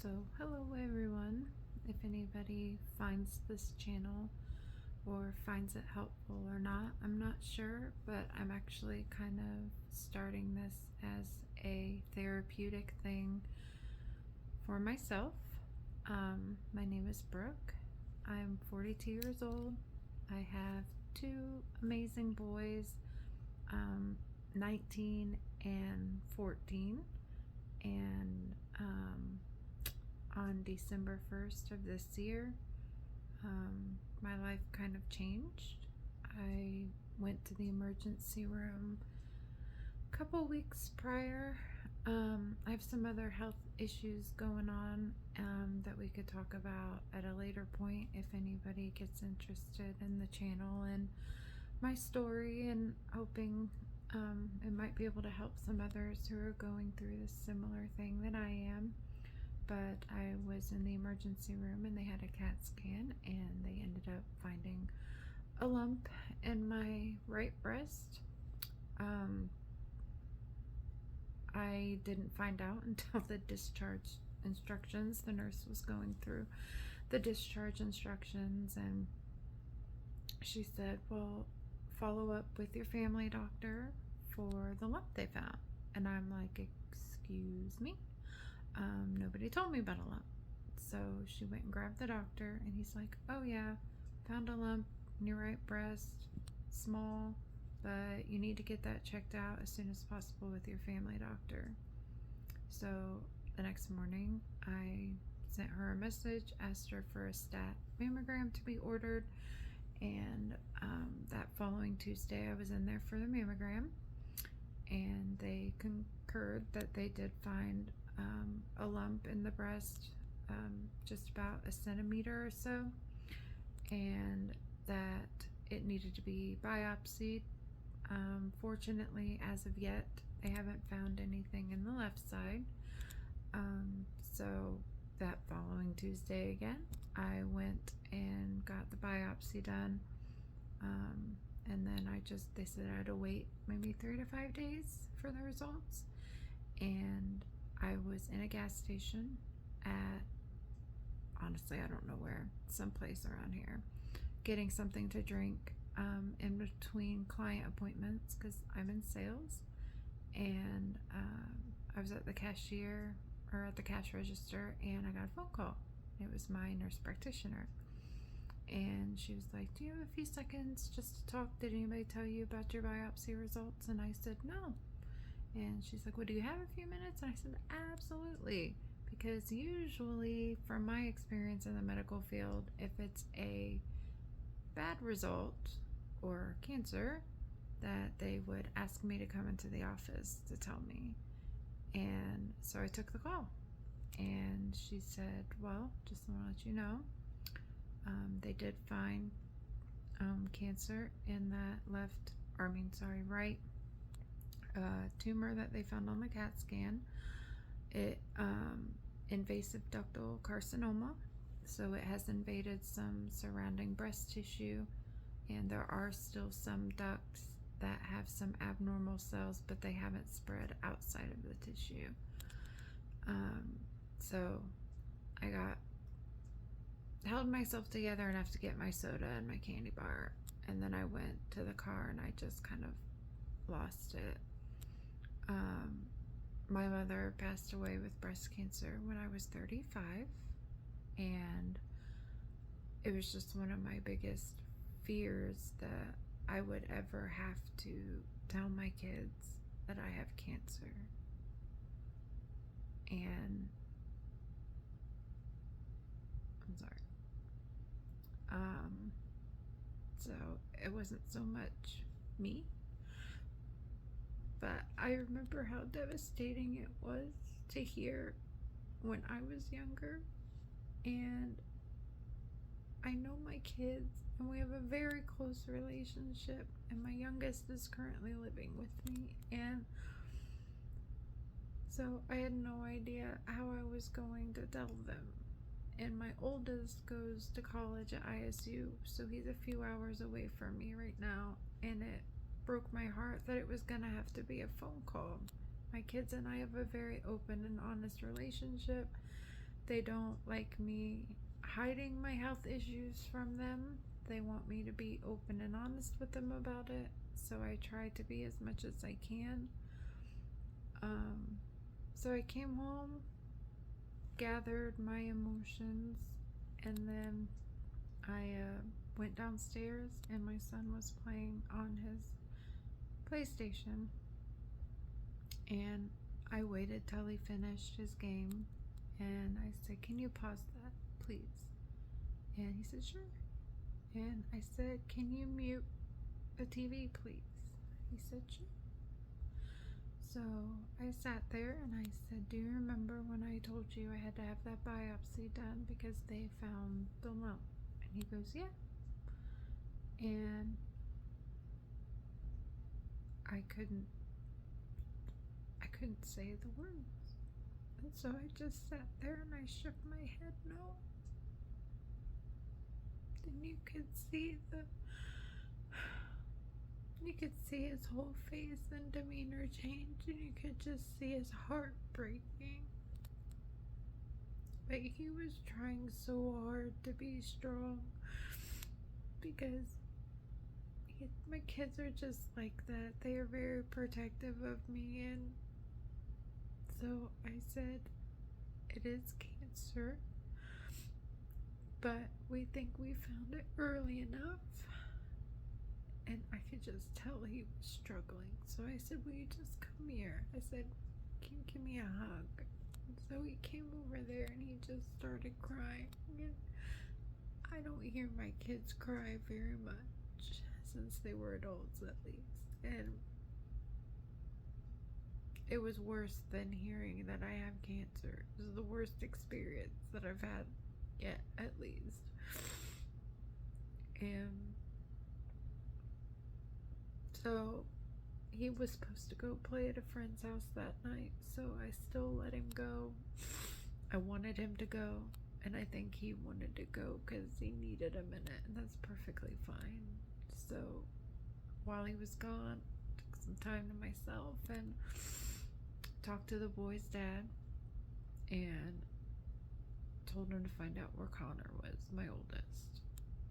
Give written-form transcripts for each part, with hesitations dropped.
So, hello everyone. If anybody finds this channel or finds it helpful or not, I'm not sure, but I'm actually kind of starting this as a therapeutic thing for myself. My name is Brooke. I'm 42 years old. I have two amazing boys, 19 and 14, and on December 1st of this year, my life kind of changed. I went to the emergency room a couple weeks prior. I have some other health issues going on that we could talk about at a later point if anybody gets interested in the channel and my story, and hoping it might be able to help some others who are going through this similar thing that I am. But I was in the emergency room and they had a CAT scan and they ended up finding a lump in my right breast. I didn't find out until the discharge instructions. The nurse was going through the discharge instructions and she said, well, follow up with your family doctor for the lump they found. And I'm like, excuse me? Nobody told me about a lump. So she went and grabbed the doctor and he's like, oh yeah, found a lump in your right breast, small, but you need to get that checked out as soon as possible with your family doctor. So the next morning I sent her a message, asked her for a stat mammogram to be ordered, and that following Tuesday I was in there for the mammogram and they concurred that they did find a lump in the breast, just about a centimeter or so, and that it needed to be biopsied. Fortunately, as of yet, they haven't found anything in the left side. So that following Tuesday again, I went and got the biopsy done. And then they said I had to wait maybe 3 to 5 days for the results. And I was in a gas station at, honestly, I don't know where, someplace around here, getting something to drink in between client appointments because I'm in sales. And I was at the cashier or at the cash register and I got a phone call. It was my nurse practitioner. And she was like, do you have a few seconds just to talk? Did anybody tell you about your biopsy results? And I said, no. And she's like, well, do you have a few minutes? And I said, absolutely. Because usually, from my experience in the medical field, if it's a bad result or cancer, that they would ask me to come into the office to tell me. And so I took the call. And she said, well, just want to let you know, they did find cancer in that right tumor that they found on the CAT scan. It invasive ductal carcinoma, so it has invaded some surrounding breast tissue, and there are still some ducts that have some abnormal cells, but they haven't spread outside of the tissue. So I held myself together enough to get my soda and my candy bar, and then I went to the car and I just kind of lost it. My mother passed away with breast cancer when I was 35, and it was just one of my biggest fears that I would ever have to tell my kids that I have cancer. And I'm sorry. So it wasn't so much me, but I remember how devastating it was to hear when I was younger. And I know my kids, and we have a very close relationship, and my youngest is currently living with me, and so I had no idea how I was going to tell them. And my oldest goes to college at ISU, so he's a few hours away from me right now, and it broke my heart that it was gonna have to be a phone call. My kids and I have a very open and honest relationship. They don't like me hiding my health issues from them. They want me to be open and honest with them about it. So I try to be as much as I can. So I came home, gathered my emotions, and then I went downstairs and my son was playing on his PlayStation. And I waited till he finished his game and I said, "Can you pause that, please?" And he said, "Sure." And I said, "Can you mute the TV, please?" He said, "Sure." So I sat there and I said, "Do you remember when I told you I had to have that biopsy done because they found the lump?" And he goes, "Yeah." And I couldn't say the words. And so I just sat there and I shook my head no. And you could see his whole face and demeanor change, and you could just see his heart breaking. But he was trying so hard to be strong because my kids are just like that. They are very protective of me, and so I said, "It is cancer, but we think we found it early enough." And I could just tell he was struggling. So I said, "Will you just come here?" I said, "Can you give me a hug?" And so he came over there and he just started crying. And I don't hear my kids cry very much since they were adults, at least. And it was worse than hearing that I have cancer. It was the worst experience that I've had yet, at least. And so he was supposed to go play at a friend's house that night, so I still let him go. I wanted him to go, and I think he wanted to go because he needed a minute, and that's perfectly fine. So while he was gone, I took some time to myself and talked to the boy's dad and told him to find out where Connor was, my oldest.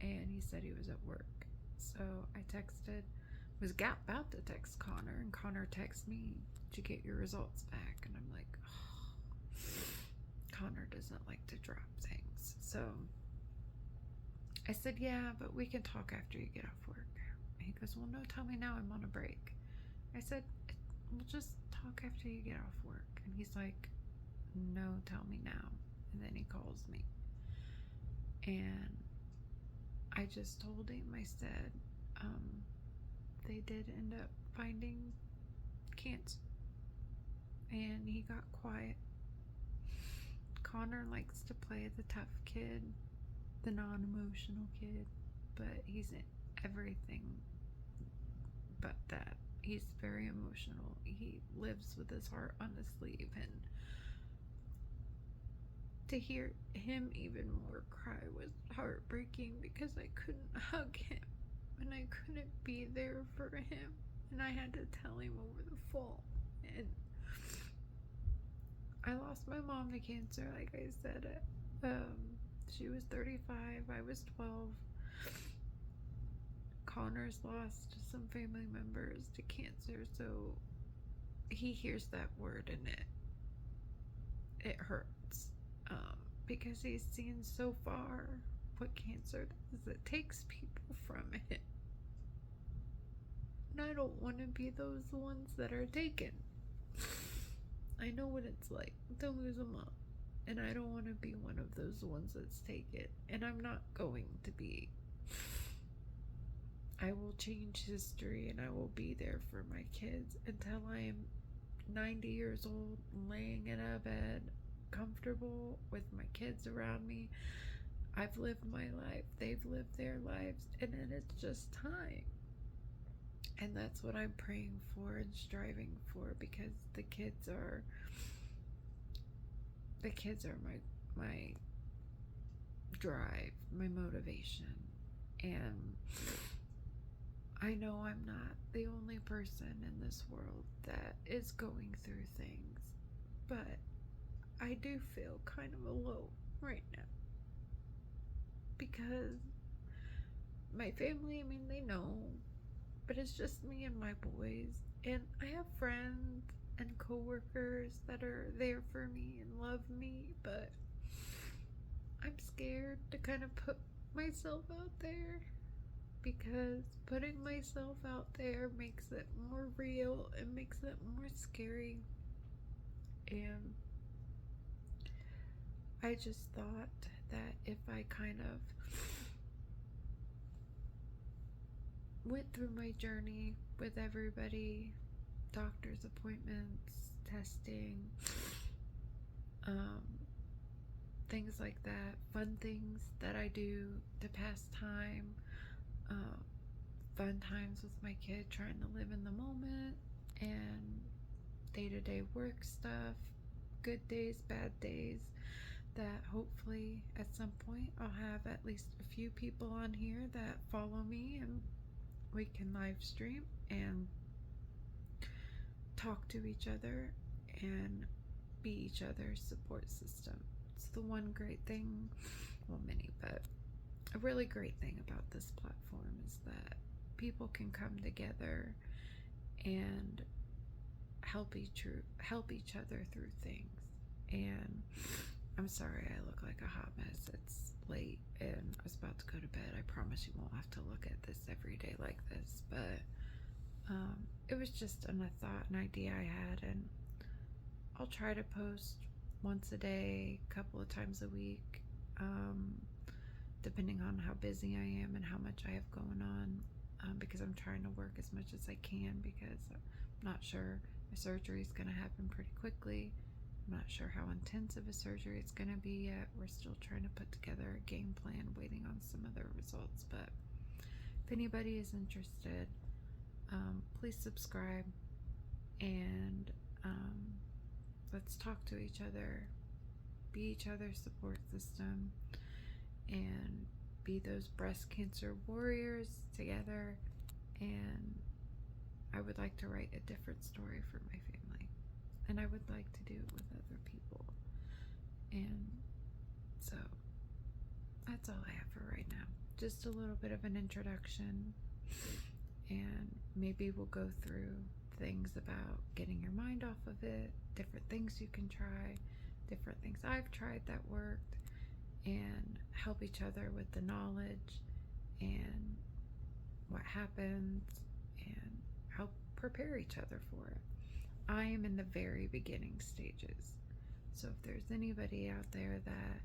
And he said he was at work. So I was about to text Connor, and Connor texted me, "Did you get your results back?" And I'm like, oh, Connor doesn't like to drop things. So I said, "Yeah, but we can talk after you get off work." And he goes, "Well, no, tell me now, I'm on a break." I said, "We'll just talk after you get off work." And he's like, "No, tell me now." And then he calls me. And I just told him, I said, they did end up finding cancer. And he got quiet. Connor likes to play the tough kid, the non-emotional kid, but he's everything but that. He's very emotional. He lives with his heart on his sleeve, and to hear him even more cry was heartbreaking because I couldn't hug him and I couldn't be there for him, and I had to tell him over the phone. And I lost my mom to cancer, like I said. She was 35, I was 12. Connor's lost some family members to cancer, so he hears that word and it hurts, because he's seen so far what cancer does. It takes people from it, and I don't want to be those ones that are taken. I know what it's like to lose a mom, and I don't want to be one of those ones that's taken, and I'm not going to be. I will change history, and I will be there for my kids until I am 90 years old, laying in a bed, comfortable with my kids around me. I've lived my life, they've lived their lives, and then it's just time. And that's what I'm praying for and striving for, because the kids are my drive, my motivation. And I know I'm not the only person in this world that is going through things, but I I do feel kind of alone right now because my family, I mean, they know, but it's just me and my boys. And I have friends and coworkers that are there for me and love me, but I'm scared to kind of put myself out there because putting myself out there makes it more real and makes it more scary. And I just thought that if I kind of went through my journey with everybody, doctor's appointments, testing, things like that, fun things that I do to pass time, fun times with my kid, trying to live in the moment, and day-to-day work stuff, good days, bad days, that hopefully at some point I'll have at least a few people on here that follow me and we can live stream and talk to each other and be each other's support system. It's the one great thing, well, many, but a really great thing about this platform is that people can come together and help each other through things. And I'm sorry I look like a hot mess. It's late and I was about to go to bed. I promise you won't have to look at this every day like this, but it was just a thought, an idea I had, and I'll try to post once a day, a couple of times a week, depending on how busy I am and how much I have going on, because I'm trying to work as much as I can because I'm not sure my surgery is going to happen pretty quickly. I'm not sure how intensive a surgery it's going to be yet. We're still trying to put together a game plan, waiting on some other results, but if anybody is interested, please subscribe and let's talk to each other, be each other's support system, and be those breast cancer warriors together. And I would like to write a different story for my family, and I would like to do it with other people. And so that's all I have for right now. Just a little bit of an introduction, and maybe we'll go through things about getting your mind off of it, different things you can try, different things I've tried that worked, and help each other with the knowledge and what happens and help prepare each other for it. I am in the very beginning stages, so if there's anybody out there that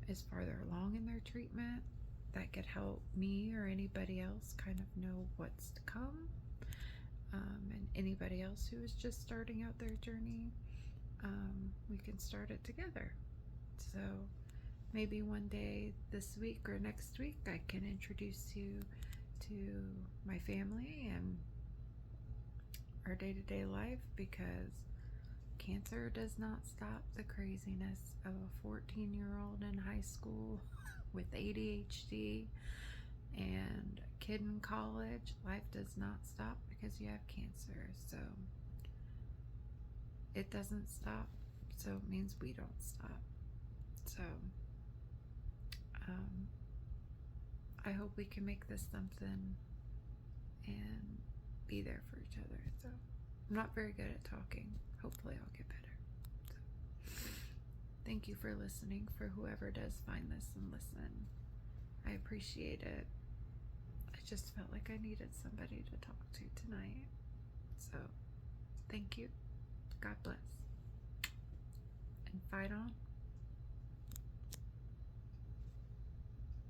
is farther along in their treatment that could help me or anybody else kind of know what's to come, and anybody else who is just starting out their journey, we can start it together. So maybe one day this week or next week I can introduce you to my family and our day-to-day life, because cancer does not stop the craziness of a 14-year-old in high school with ADHD and a kid in college. Life does not stop because you have cancer. So it doesn't stop, so it means we don't stop. So I hope we can make this something and be there for each other. So I'm not very good at talking. Hopefully I'll get better. So, thank you for listening, for whoever does find this and listen. I appreciate it. I just felt like I needed somebody to talk to tonight. So thank you. God bless. And fight on.